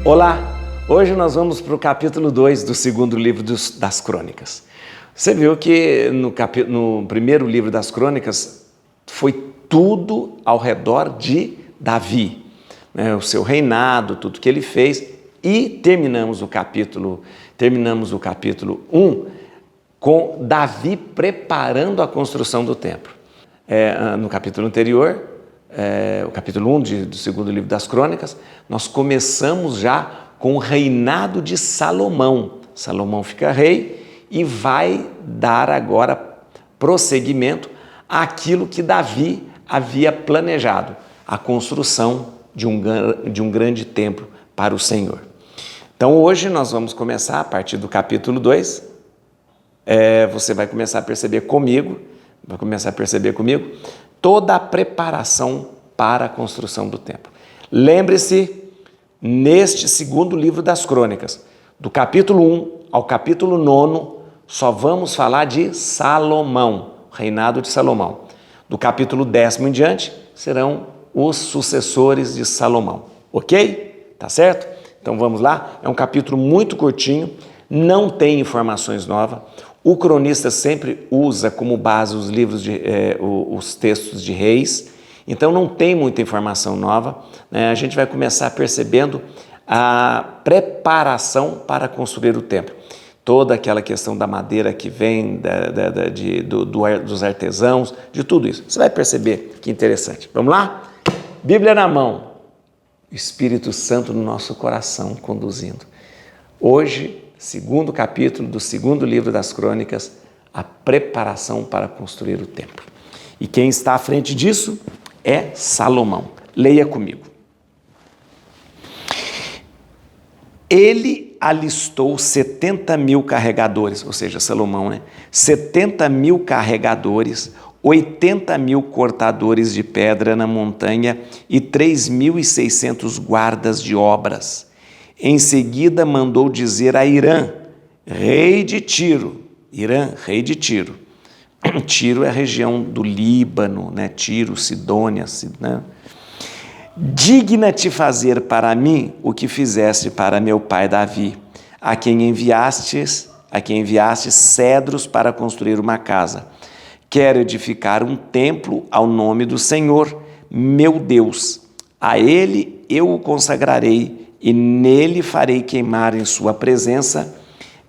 Olá! Hoje nós vamos para o capítulo 2 do segundo livro das Crônicas. Você viu que no primeiro livro das Crônicas foi tudo ao redor de Davi, né? O seu reinado, tudo que ele fez, e terminamos o capítulo 1 com Davi preparando a construção do templo. No capítulo anterior, o capítulo 1 do segundo livro das Crônicas, nós começamos já com o reinado de Salomão. Salomão fica rei e vai dar agora prosseguimento àquilo que Davi havia planejado, a construção de um grande templo para o Senhor. Então hoje nós vamos começar a partir do capítulo 2, você vai começar a perceber comigo, toda a preparação para a construção do templo. Lembre-se, neste segundo livro das Crônicas, do capítulo 1 ao capítulo 9, só vamos falar de Salomão, reinado de Salomão. Do capítulo 10 em diante, serão os sucessores de Salomão. Ok? Tá certo? Então vamos lá. É um capítulo muito curtinho, não tem informações novas. O cronista sempre usa como base os livros os textos de Reis, então não tem muita informação nova, né? A gente vai começar percebendo a preparação para construir o templo. Toda aquela questão da madeira que vem, dos artesãos, de tudo isso. Você vai perceber que interessante. Vamos lá? Bíblia na mão, Espírito Santo no nosso coração conduzindo. Hoje, segundo capítulo do segundo livro das Crônicas, a preparação para construir o templo. E quem está à frente disso é Salomão. Leia comigo. Ele alistou 70.000 carregadores, ou seja, Salomão, né? 70.000 carregadores, 80.000 cortadores de pedra na montanha e 3.600 guardas de obras. Em seguida mandou dizer a Irã, rei de Tiro. Irã, rei de Tiro. Tiro é a região do Líbano, né? Tiro, Sidônia, né? Digna-te fazer para mim o que fizeste para meu pai Davi, a quem enviaste cedros para construir uma casa. Quero edificar um templo ao nome do Senhor, meu Deus. A ele eu o consagrarei e nele farei queimar em sua presença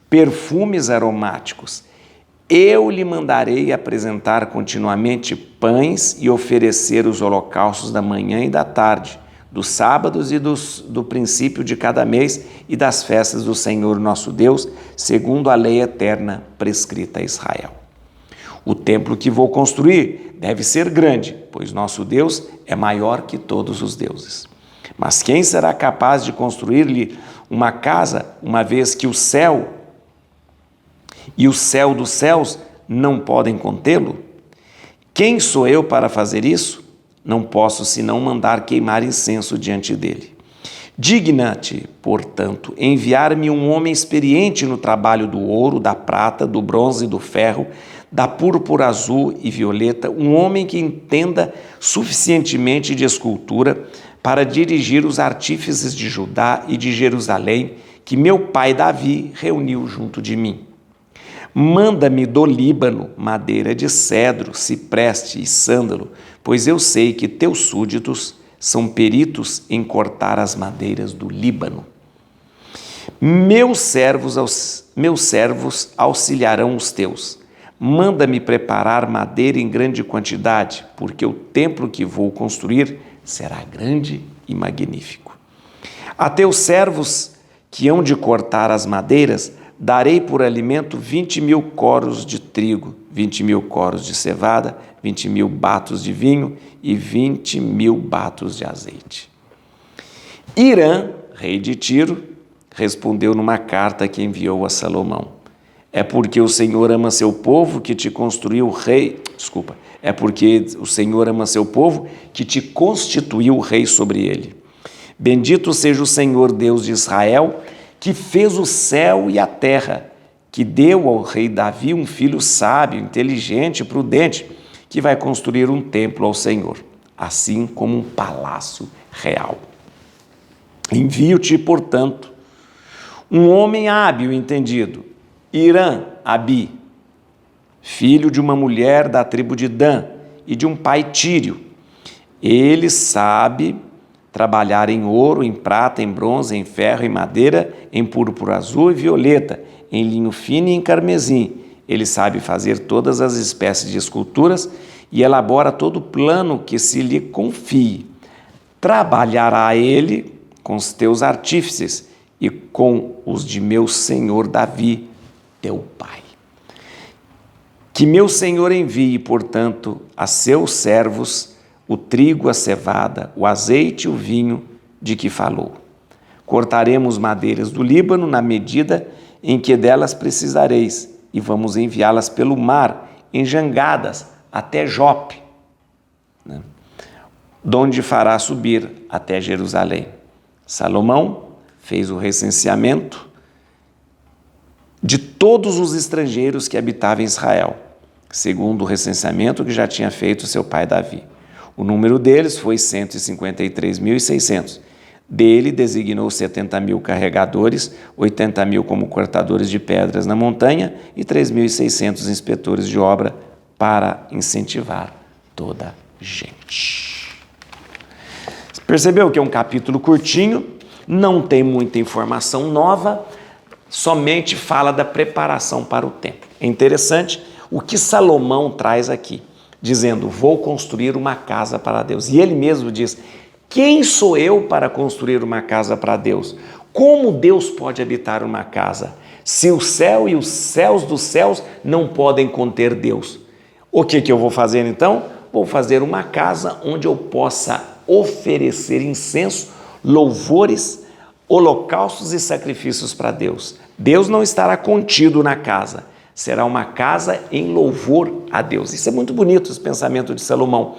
perfumes aromáticos. Eu lhe mandarei apresentar continuamente pães e oferecer os holocaustos da manhã e da tarde, dos sábados e do princípio de cada mês e das festas do Senhor nosso Deus, segundo a lei eterna prescrita a Israel. O templo que vou construir deve ser grande, pois nosso Deus é maior que todos os deuses. Mas quem será capaz de construir-lhe uma casa, uma vez que o céu e o céu dos céus não podem contê-lo? Quem sou eu para fazer isso? Não posso senão mandar queimar incenso diante dele. Digna-te, portanto, enviar-me um homem experiente no trabalho do ouro, da prata, do bronze e do ferro, da púrpura azul e violeta, um homem que entenda suficientemente de escultura para dirigir os artífices de Judá e de Jerusalém, que meu pai Davi reuniu junto de mim. Manda-me do Líbano madeira de cedro, cipreste e sândalo, pois eu sei que teus súditos são peritos em cortar as madeiras do Líbano. Meus servos auxiliarão os teus. Manda-me preparar madeira em grande quantidade, porque o templo que vou construir será grande e magnífico. A teus servos que hão de cortar as madeiras, darei por alimento 20.000 coros de trigo, 20.000 coros de cevada, 20.000 batos de vinho e 20.000 batos de azeite. Irã, rei de Tiro, respondeu numa carta que enviou a Salomão. É porque o Senhor ama seu povo que te constituiu rei sobre ele. Bendito seja o Senhor Deus de Israel, que fez o céu e a terra, que deu ao rei Davi um filho sábio, inteligente e prudente, que vai construir um templo ao Senhor, assim como um palácio real. Envio-te, portanto, um homem hábil e entendido, Irã-Abi, filho de uma mulher da tribo de Dan e de um pai tírio. Ele sabe trabalhar em ouro, em prata, em bronze, em ferro, em madeira, em púrpura azul e violeta, em linho fino e em carmesim. Ele sabe fazer todas as espécies de esculturas e elabora todo plano que se lhe confie. Trabalhará ele com os teus artífices e com os de meu senhor Davi, teu pai. Que meu senhor envie, portanto, a seus servos o trigo, a cevada, o azeite e o vinho de que falou. Cortaremos madeiras do Líbano na medida em que delas precisareis e vamos enviá-las pelo mar, em jangadas, até Jope, donde fará subir até Jerusalém. Salomão fez o recenseamento de todos os estrangeiros que habitavam em Israel, segundo o recenseamento que já tinha feito seu pai Davi. O número deles foi 153.600. Dele designou 70.000 carregadores, 80.000 como cortadores de pedras na montanha e 3.600 inspetores de obra para incentivar toda a gente. Percebeu que é um capítulo curtinho, não tem muita informação nova, somente fala da preparação para o templo. É interessante o que Salomão traz aqui, dizendo, vou construir uma casa para Deus. E ele mesmo diz, quem sou eu para construir uma casa para Deus? Como Deus pode habitar uma casa? Se o céu e os céus dos céus não podem conter Deus. O que eu vou fazer então? Vou fazer uma casa onde eu possa oferecer incenso, louvores, holocaustos e sacrifícios para Deus. Deus não estará contido na casa, será uma casa em louvor a Deus. Isso é muito bonito, esse pensamento de Salomão.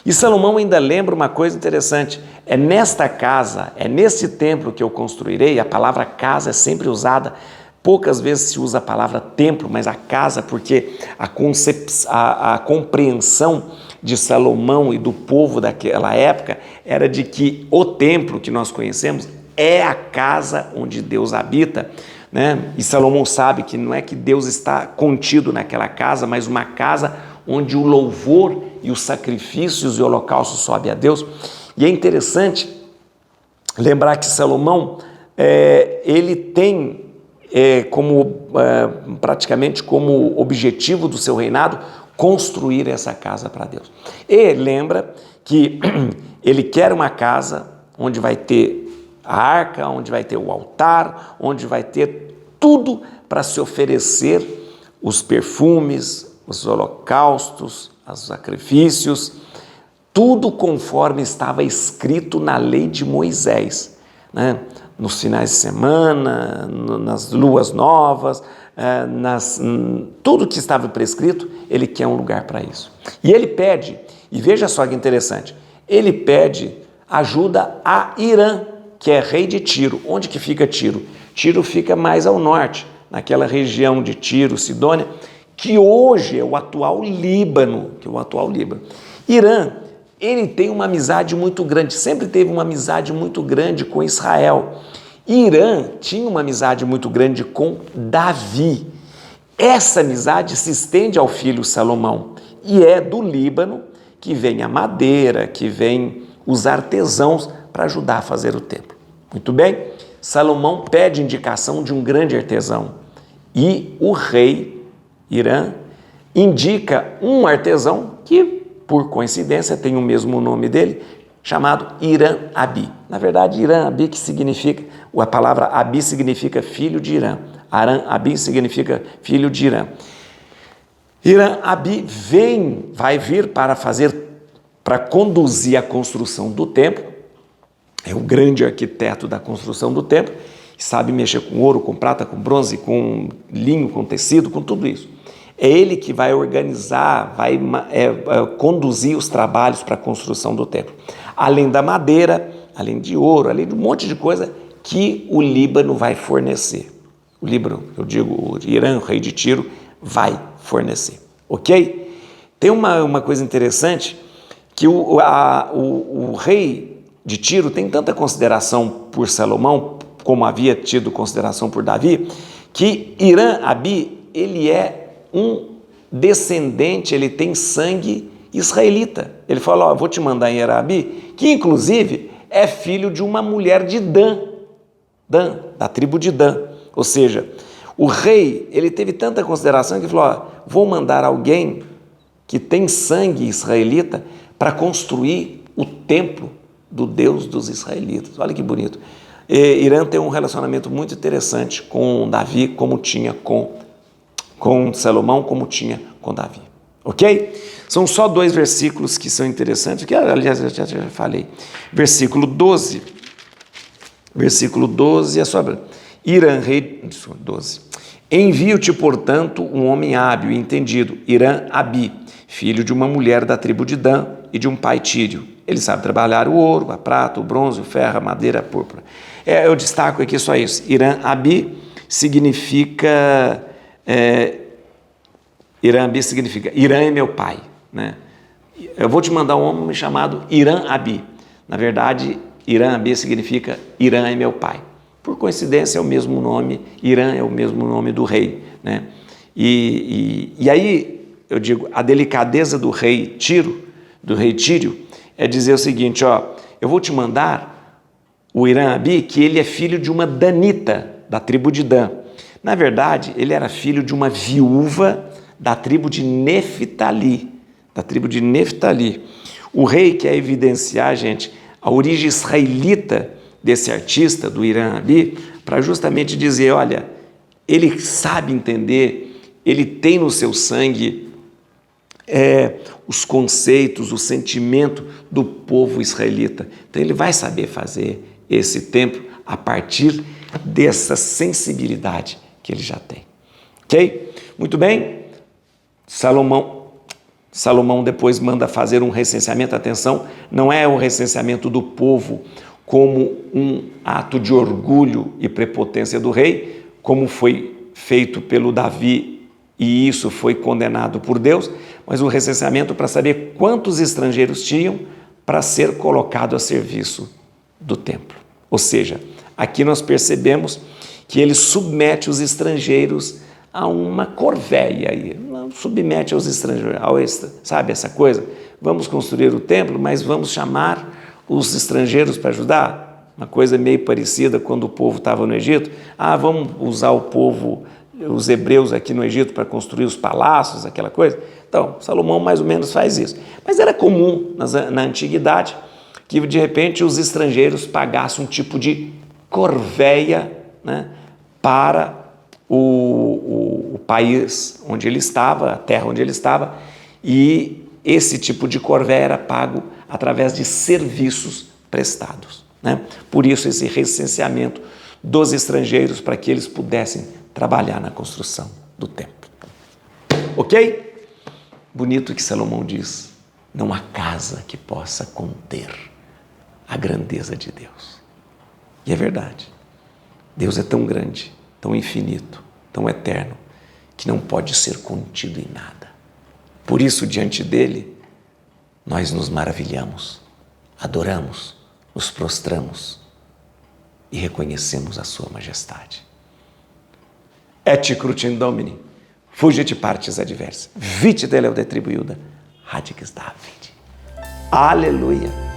E Salomão ainda lembra uma coisa interessante, é nesta casa, é nesse templo que eu construirei, a palavra casa é sempre usada, poucas vezes se usa a palavra templo, mas a casa, porque a compreensão de Salomão e do povo daquela época era de que o templo que nós conhecemos é a casa onde Deus habita, né? E Salomão sabe que não é que Deus está contido naquela casa, mas uma casa onde o louvor e os sacrifícios e o holocausto sobe a Deus. E é interessante lembrar que Salomão, ele tem praticamente como objetivo do seu reinado construir essa casa para Deus. E lembra que ele quer uma casa onde vai ter a arca, onde vai ter o altar, onde vai ter tudo para se oferecer os perfumes, os holocaustos, os sacrifícios, tudo conforme estava escrito na lei de Moisés, né? Nos finais de semana, nas luas novas, tudo que estava prescrito, ele quer um lugar para isso. E ele pede, e veja só que interessante, ele pede ajuda a Irã, que é rei de Tiro. Onde que fica Tiro? Tiro fica mais ao norte, naquela região de Tiro, Sidônia, que hoje é o atual Líbano, Irã, ele tem uma amizade muito grande, sempre teve uma amizade muito grande com Israel. Irã tinha uma amizade muito grande com Davi. Essa amizade se estende ao filho Salomão e é do Líbano que vem a madeira, que vem os artesãos para ajudar a fazer o templo. Muito bem, Salomão pede indicação de um grande artesão e o rei Irã indica um artesão que, por coincidência, tem o mesmo nome dele, chamado Irã-Abi. Na verdade, Irã-Abi que significa, a palavra Abi significa filho de Irã. Arã-Abi significa filho de Irã. Irã-Abi vai vir para conduzir a construção do templo, é o grande arquiteto da construção do templo, sabe mexer com ouro, com prata, com bronze, com linho, com tecido, com tudo isso. É ele que vai organizar, vai conduzir os trabalhos para a construção do templo. Além da madeira, além de ouro, além de um monte de coisa que o Líbano vai fornecer. O Líbano, eu digo, o Irã, o rei de Tiro, vai fornecer. Ok? Tem uma coisa interessante, que o rei de Tiro tem tanta consideração por Salomão, como havia tido consideração por Davi, que Irã-Abi, ele é um descendente, ele tem sangue israelita. Ele falou, eu vou te mandar em Irã-Abi, que inclusive é filho de uma mulher de Dan, da tribo de Dan. Ou seja, o rei, ele teve tanta consideração que falou, vou mandar alguém que tem sangue israelita para construir o templo do Deus dos israelitas. Olha que bonito. Irã tem um relacionamento muito interessante com Davi, como tinha com Salomão, como tinha com Davi. Ok? São só 2 versículos que são interessantes, que aliás eu já falei. Versículo 12. Versículo 12 é sobre Irã, rei... 12. Envio-te, portanto, um homem hábil e entendido, Irã-Abi, filho de uma mulher da tribo de Dan e de um pai tírio. Ele sabe trabalhar o ouro, a prata, o bronze, o ferro, a madeira, a púrpura. Eu destaco aqui só isso. Irã-Abi significa... Irã-Abi significa Irã é meu pai. Né? Eu vou te mandar um homem chamado Irã-Abi. Na verdade, Irã-Abi significa Irã é meu pai. Por coincidência, é o mesmo nome, Irã é o mesmo nome do rei. Né? E aí, eu digo, a delicadeza do rei Tírio, é dizer o seguinte, eu vou te mandar o Irã-Abi, que ele é filho de uma danita, da tribo de Dan. Na verdade, ele era filho de uma viúva da tribo de Neftali, O rei quer evidenciar, gente, a origem israelita desse artista, do Irã-Abi, para justamente dizer, olha, ele sabe entender, ele tem no seu sangue os conceitos, o sentimento do povo israelita. Então ele vai saber fazer esse templo a partir dessa sensibilidade que ele já tem. Ok? Muito bem. Salomão depois manda fazer um recenseamento. Atenção, não é o recenseamento do povo como um ato de orgulho e prepotência do rei, como foi feito pelo Davi, e isso foi condenado por Deus, mas o recenseamento para saber quantos estrangeiros tinham para ser colocado a serviço do templo. Ou seja, aqui nós percebemos que ele submete os estrangeiros a uma corvéia aí, submete aos estrangeiros, sabe essa coisa? Vamos construir o templo, mas vamos chamar os estrangeiros para ajudar? Uma coisa meio parecida quando o povo estava no Egito. Vamos usar o povo, os hebreus aqui no Egito para construir os palácios, aquela coisa. Então, Salomão mais ou menos faz isso. Mas era comum na antiguidade que de repente os estrangeiros pagassem um tipo de corvéia, né, para o país onde ele estava, a terra onde ele estava, e esse tipo de corvéia era pago através de serviços prestados. Né? Por isso esse recenseamento dos estrangeiros para que eles pudessem trabalhar na construção do templo. Ok? Bonito que Salomão diz, não há casa que possa conter a grandeza de Deus. E é verdade. Deus é tão grande, tão infinito, tão eterno, que não pode ser contido em nada. Por isso, diante dele, nós nos maravilhamos, adoramos, nos prostramos e reconhecemos a sua majestade. Et crutim Domini, fugit partes adversa, vite deleu de tribuiuda, radix David. Aleluia!